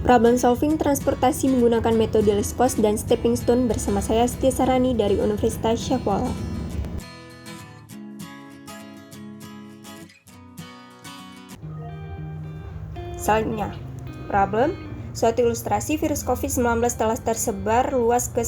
Problem solving transportasi menggunakan metode least cost dan stepping stone bersama saya Setia Sarani dari Universitas Syakuala. Selanjutnya, problem. Suatu ilustrasi virus COVID-19 telah tersebar luas ke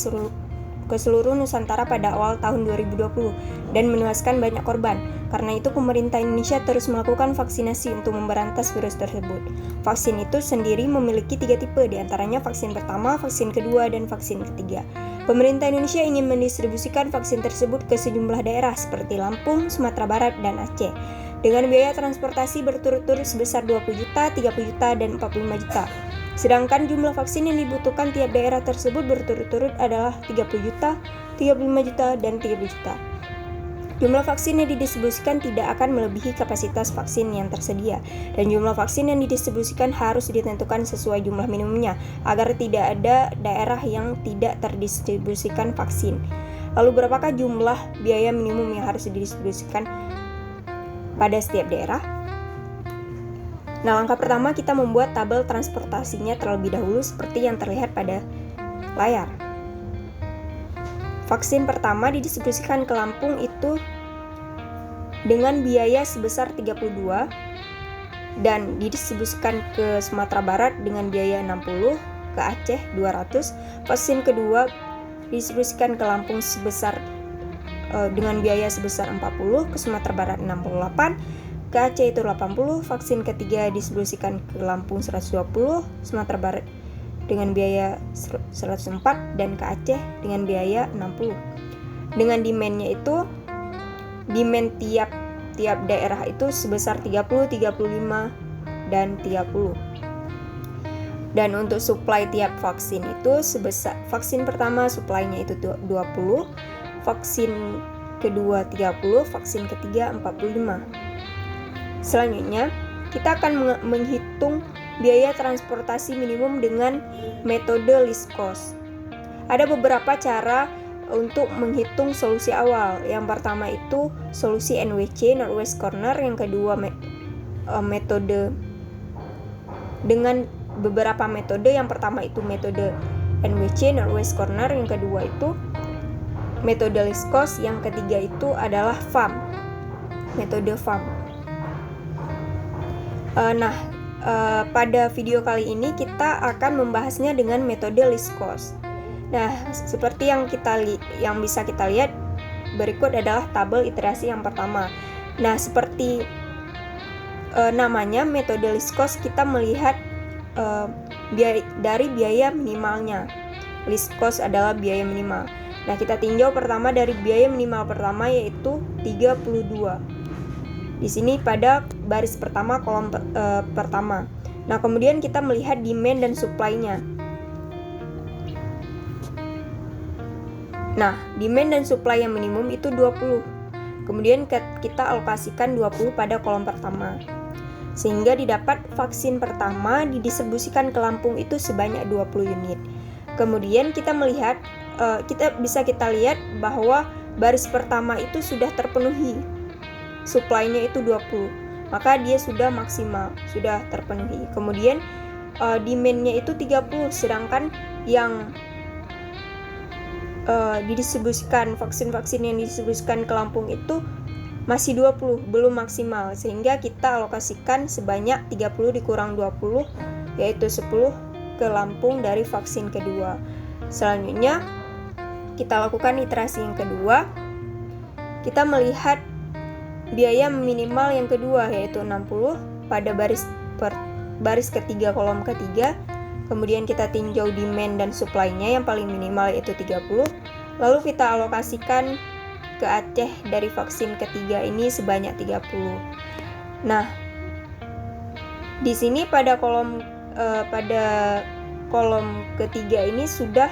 seluruh Nusantara pada awal tahun 2020 dan menewaskan banyak korban. Karena itu, pemerintah Indonesia terus melakukan vaksinasi untuk memberantas virus tersebut. Vaksin itu sendiri memiliki 3 tipe, diantaranya vaksin pertama, vaksin kedua, dan vaksin ketiga. Pemerintah Indonesia ingin mendistribusikan vaksin tersebut ke sejumlah daerah seperti Lampung, Sumatera Barat, dan Aceh, dengan biaya transportasi berturut-turut sebesar 20 juta, 30 juta, dan 45 juta. Sedangkan jumlah vaksin yang dibutuhkan tiap daerah tersebut berturut-turut adalah 30 juta, 35 juta, dan 30 juta. Jumlah vaksin yang didistribusikan tidak akan melebihi kapasitas vaksin yang tersedia, dan jumlah vaksin yang didistribusikan harus ditentukan sesuai jumlah minimumnya, agar tidak ada daerah yang tidak terdistribusikan vaksin. Lalu berapakah jumlah biaya minimum yang harus didistribusikan pada setiap daerah? Nah, langkah pertama kita membuat tabel transportasinya terlebih dahulu seperti yang terlihat pada layar. Vaksin pertama didistribusikan ke Lampung itu dengan biaya sebesar 32 dan didistribusikan ke Sumatera Barat dengan biaya 60, ke Aceh 200. Vaksin kedua didistribusikan ke Lampung dengan biaya sebesar 40, ke Sumatera Barat 68, ke Aceh itu 80. Vaksin ketiga didistribusikan ke Lampung 120, Sumatera Barat dengan biaya 104, dan ke Aceh dengan biaya 60. Dengan demand-nya itu, demand tiap daerah itu sebesar 30, 35, dan 30. Dan untuk supply tiap vaksin itu sebesar, vaksin pertama supply-nya itu 20, vaksin kedua 30, vaksin ketiga 45. Selanjutnya, kita akan menghitung biaya transportasi minimum dengan metode least cost. Ada beberapa cara untuk menghitung solusi awal. Yang pertama itu solusi NWC, Northwest Corner. Yang kedua metode dengan beberapa metode. Yang pertama itu metode NWC, Northwest Corner. Yang kedua itu metode least cost. Yang ketiga itu adalah FAM, metode FAM. Pada video kali ini kita akan membahasnya dengan metode least cost. Nah, seperti yang bisa kita lihat berikut adalah tabel iterasi yang pertama. Nah, seperti namanya metode least cost, kita melihat dari biaya minimalnya. Least cost adalah biaya minimal. Nah, kita tinjau pertama dari biaya minimal pertama yaitu 32. Di sini pada baris pertama kolom pertama. Nah, kemudian kita melihat demand dan supply-nya. Nah, demand dan supply yang minimum itu 20. Kemudian kita alokasikan 20 pada kolom pertama. Sehingga didapat vaksin pertama didistribusikan ke Lampung itu sebanyak 20 unit. Kemudian kita melihat, kita lihat bahwa baris pertama itu sudah terpenuhi. Supply-nya itu 20, maka dia sudah maksimal, sudah terpenuhi. Kemudian demand-nya itu 30, sedangkan yang didistribusikan, vaksin-vaksin yang didistribusikan ke Lampung itu masih 20, belum maksimal, sehingga kita alokasikan sebanyak 30 dikurang 20, yaitu 10 ke Lampung dari vaksin kedua. Selanjutnya kita lakukan iterasi yang kedua. Kita melihat biaya minimal yang kedua yaitu 60 pada baris ketiga kolom ketiga. Kemudian kita tinjau demand dan supply-nya, yang paling minimal yaitu 30. Lalu kita alokasikan ke Aceh dari vaksin ketiga ini sebanyak 30. Nah, di sini pada kolom ketiga ini sudah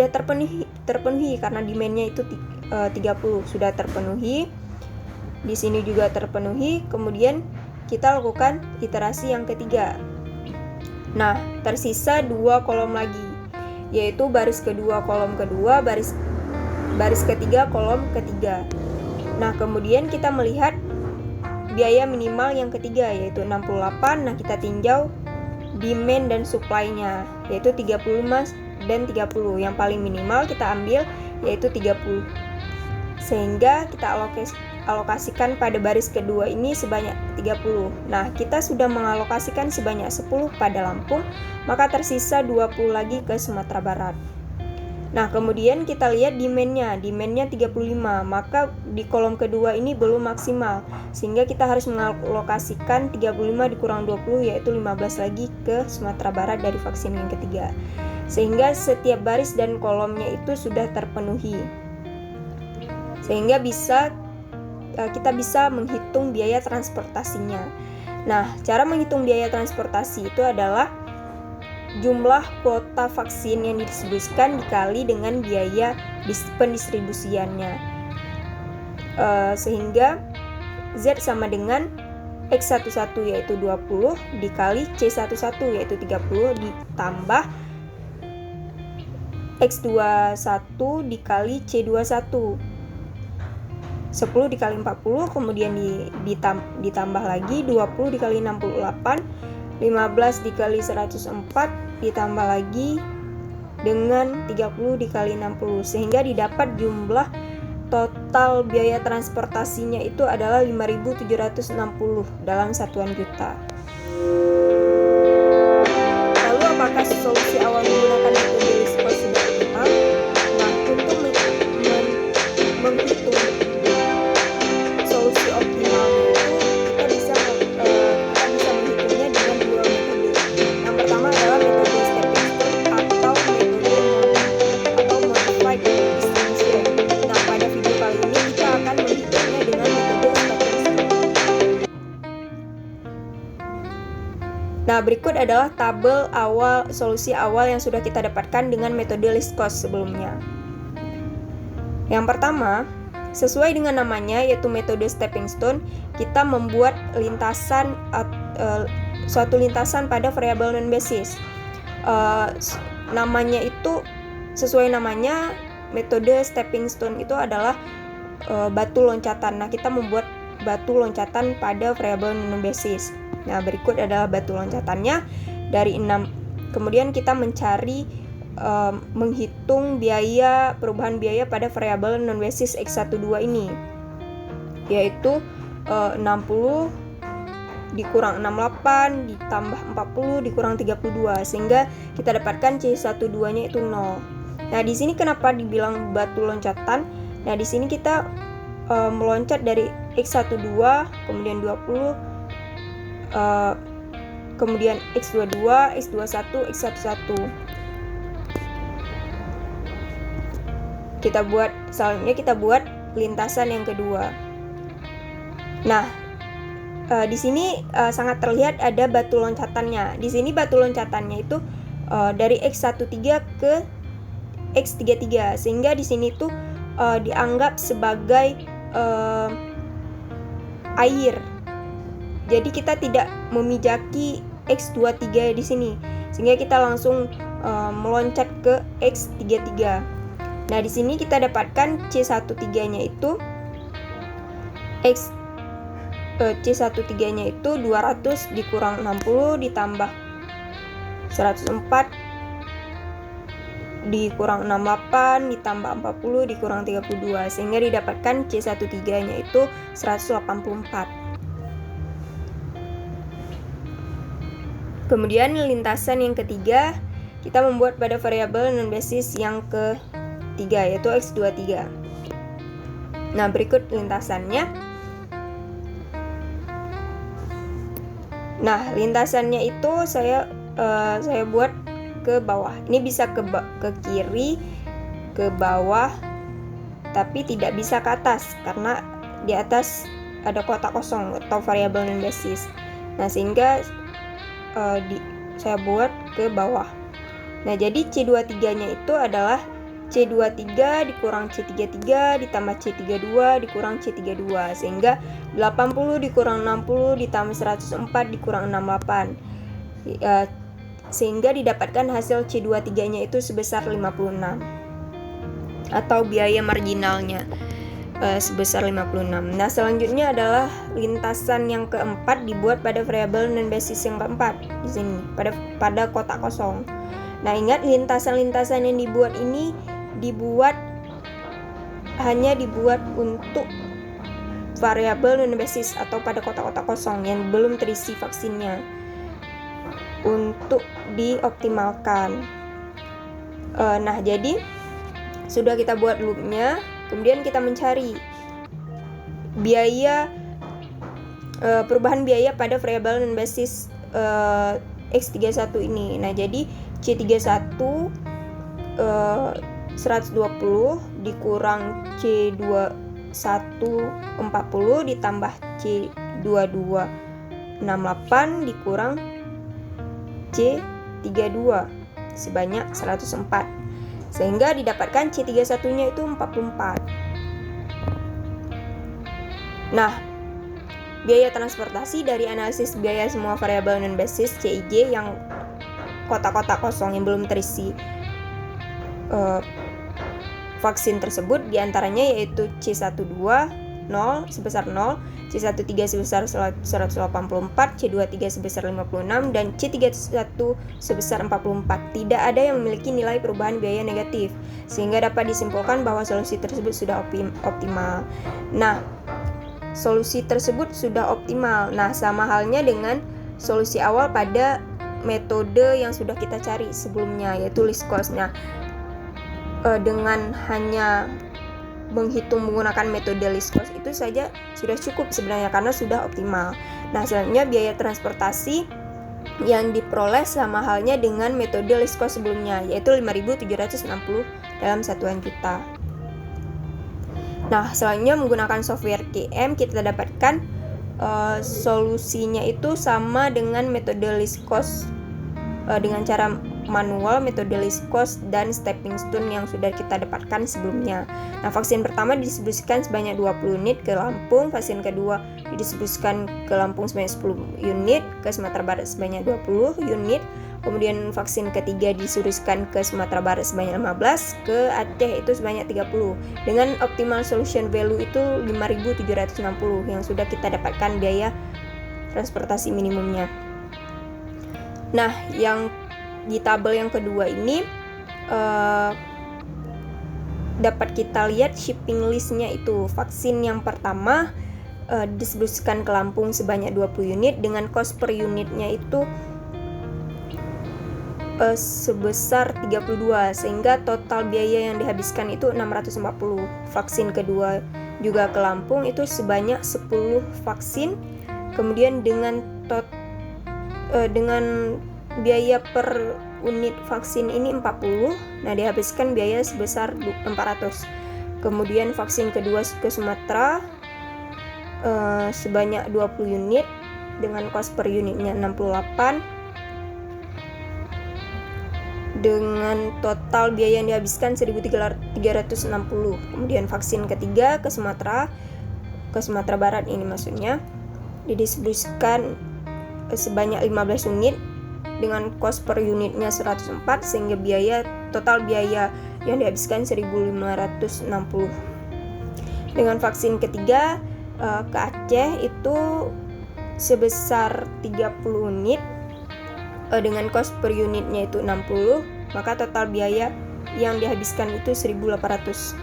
terpenuhi karena demand-nya itu 30 sudah terpenuhi. Di sini juga terpenuhi. Kemudian kita lakukan iterasi yang ketiga. Nah, tersisa 2 kolom lagi, yaitu baris kedua kolom kedua, baris ketiga kolom ketiga. Nah, kemudian kita melihat biaya minimal yang ketiga yaitu 68. Nah, kita tinjau demand dan supply-nya, yaitu 35 dan 30. Yang paling minimal kita ambil yaitu 30. Sehingga kita alokasikan pada baris kedua ini sebanyak 30. Nah, kita sudah mengalokasikan sebanyak 10 pada Lampung, maka tersisa 20 lagi ke Sumatera Barat. Nah, kemudian kita lihat demandnya 35, maka di kolom kedua ini belum maksimal, sehingga kita harus mengalokasikan 35 dikurang 20, yaitu 15 lagi ke Sumatera Barat dari vaksin yang ketiga, sehingga setiap baris dan kolomnya itu sudah terpenuhi, sehingga kita bisa menghitung biaya transportasinya. Nah, cara menghitung biaya transportasi itu adalah jumlah kuota vaksin yang didistribusikan dikali dengan biaya pendistribusiannya, sehingga Z sama dengan X11 yaitu 20 dikali C11 yaitu 30 ditambah X21 dikali C21, 10 dikali 40, kemudian ditambah lagi 20 dikali 68, 15 dikali 104 ditambah lagi dengan 30 dikali 60, sehingga didapat jumlah total biaya transportasinya itu adalah 5.760 dalam satuan juta. Lalu apakah solusi awal menggunakan metode Liskos sudah optimal? Nah, untuk menghitung solusi optimalnya itu kita bisa menghitungnya dengan dua metode. Yang pertama adalah metode stepping stone atau modified distribution. Nah, pada video kali ini kita akan menghitungnya dengan metode stepping stone. Nah, berikut adalah tabel solusi awal yang sudah kita dapatkan dengan metode Liskos sebelumnya. Yang pertama, sesuai dengan namanya yaitu metode stepping stone, kita membuat suatu lintasan pada variabel non-basis. Namanya itu sesuai namanya, metode stepping stone itu adalah batu loncatan. Nah, kita membuat batu loncatan pada variabel non-basis. Nah, berikut adalah batu loncatannya dari 6. Kemudian kita mencari menghitung perubahan biaya pada variabel non-basis X12 ini, yaitu 60 dikurang 68 ditambah 40 dikurang 32, sehingga kita dapatkan C12-nya itu 0. Nah, di sini kenapa dibilang batu loncatan? Nah, di sini kita meloncat dari X12, kemudian 20, kemudian X22, X21, X11. Selanjutnya kita buat lintasan yang kedua. Nah, di sini sangat terlihat ada batu loncatannya. Di sini batu loncatannya itu dari X13 ke X33, sehingga di sini tuh dianggap sebagai air. Jadi kita tidak memijaki X23 di sini, sehingga kita langsung meloncat ke X33. Nah, di sini kita dapatkan C13-nya itu C13-nya itu 200 dikurang 60 ditambah 104 dikurang 68 ditambah 40 dikurang 32, sehingga didapatkan C13-nya itu 184. Kemudian lintasan yang ketiga kita membuat pada variabel non-basis yang ketiga yaitu X23. Nah, berikut lintasannya. Nah, lintasannya itu saya buat ke bawah. Ini bisa ke kiri, ke bawah, tapi tidak bisa ke atas karena di atas ada kotak kosong atau variabel non-basis. Nah, sehingga saya buat ke bawah. Nah, jadi C23-nya itu adalah C23 dikurang C33 ditambah C32 dikurang C32, sehingga 80 dikurang 60 ditambah 104 dikurang 68, sehingga didapatkan hasil C23-nya itu sebesar 56 atau biaya marginalnya. sebesar 56. Nah, selanjutnya adalah lintasan yang keempat dibuat pada variabel non-basis yang keempat di sini pada kotak kosong. Nah, ingat lintasan-lintasan yang dibuat ini hanya dibuat untuk variabel non-basis atau pada kotak-kotak kosong yang belum terisi vaksinnya untuk dioptimalkan. Nah, jadi sudah kita buat loopnya, kemudian kita mencari perubahan biaya pada variabel non-basis X31 ini. Nah, jadi C31 120 dikurang C21 40 ditambah C22 68 dikurang C32 sebanyak 104, sehingga didapatkan C31-nya itu 44. Nah, biaya transportasi dari analisis biaya semua variabel non-basis CIJ yang kotak-kotak kosong yang belum terisi vaksin tersebut diantaranya yaitu C12 0 sebesar 0, C13 sebesar 184, C23 sebesar 56, dan C31 sebesar 44. Tidak ada yang memiliki nilai perubahan biaya negatif, sehingga dapat disimpulkan bahwa solusi tersebut sudah optimal. Nah, solusi tersebut sudah optimal. Nah, sama halnya dengan solusi awal pada metode yang sudah kita cari sebelumnya, yaitu least cost. Nah, dengan hanya menghitung menggunakan metode least cost itu saja sudah cukup sebenarnya karena sudah optimal. Nah, selanjutnya biaya transportasi yang diperoleh sama halnya dengan metode least cost sebelumnya, yaitu 5.760 dalam satuan juta. Nah, selanjutnya menggunakan software KM kita dapatkan solusinya itu sama dengan metode least cost dengan cara manual, metode least cost, dan stepping stone yang sudah kita dapatkan sebelumnya. Nah, vaksin pertama didistribusikan sebanyak 20 unit ke Lampung, vaksin kedua didistribusikan ke Lampung sebanyak 10 unit, ke Sumatera Barat sebanyak 20 unit, kemudian vaksin ketiga didistribusikan ke Sumatera Barat sebanyak 15, ke Aceh itu sebanyak 30. Dengan optimal solution value itu 5.760 yang sudah kita dapatkan biaya transportasi minimumnya. Nah, yang di tabel yang kedua ini dapat kita lihat shipping listnya itu. Vaksin yang pertama didistribusikan ke Lampung sebanyak 20 unit dengan cost per unitnya itu sebesar 32, sehingga total biaya yang dihabiskan itu 640. Vaksin kedua juga ke Lampung itu sebanyak 10 vaksin, kemudian dengan biaya per unit vaksin ini 40, nah dihabiskan biaya sebesar 400. Kemudian vaksin kedua ke Sumatera sebanyak 20 unit dengan cost per unitnya 68, dengan total biaya yang dihabiskan 1.360. Kemudian vaksin ketiga ke Sumatera Barat ini maksudnya didistribusikan sebanyak 15 unit dengan cost per unitnya 104, sehingga total biaya yang dihabiskan 1.560. Dengan vaksin ketiga ke Aceh itu sebesar 30 unit dengan cost per unitnya itu 60, maka total biaya yang dihabiskan itu 1.800.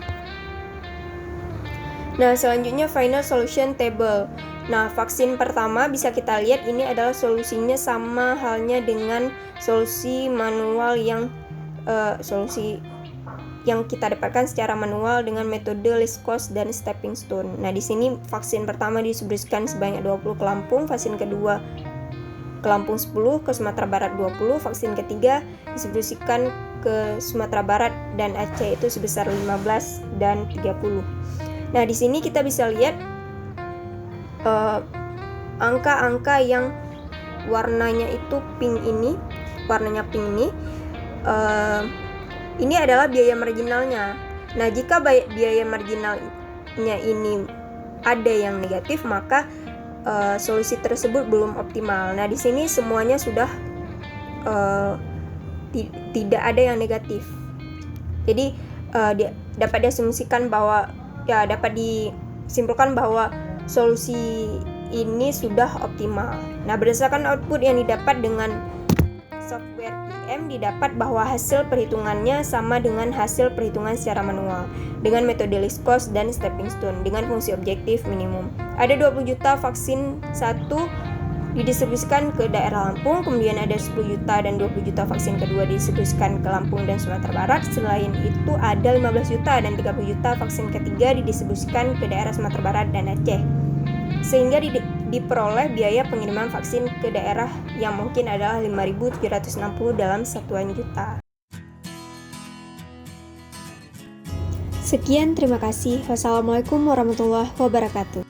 Nah, selanjutnya final solution table. Nah, vaksin pertama bisa kita lihat ini adalah solusinya sama halnya dengan solusi manual solusi yang kita dapatkan secara manual dengan metode least cost dan stepping stone. Nah, di sini vaksin pertama didistribusikan sebanyak 20 ke Lampung, vaksin kedua ke Lampung 10, ke Sumatera Barat 20, vaksin ketiga didistribusikan ke Sumatera Barat dan Aceh itu sebesar 15 dan 30. Nah, di sini kita bisa lihat angka-angka yang warnanya pink ini adalah biaya marginalnya. Nah, jika biaya marginalnya ini ada yang negatif, maka solusi tersebut belum optimal. Nah, di sini semuanya sudah tidak ada yang negatif. Jadi dapat diasumsikan bahwa ya dapat disimpulkan bahwa solusi ini sudah optimal. Nah, berdasarkan output yang didapat dengan software PM, didapat bahwa hasil perhitungannya sama dengan hasil perhitungan secara manual dengan metode least cost dan stepping stone dengan fungsi objektif minimum. Ada 20 juta vaksin satu didistribusikan ke daerah Lampung, kemudian ada 10 juta dan 20 juta vaksin kedua didistribusikan ke Lampung dan Sumatera Barat. Selain itu ada 15 juta dan 30 juta vaksin ketiga didistribusikan ke daerah Sumatera Barat dan Aceh. Sehingga diperoleh biaya pengiriman vaksin ke daerah yang mungkin adalah 5.760 dalam satuan juta. Sekian, terima kasih. Wassalamualaikum warahmatullahi wabarakatuh.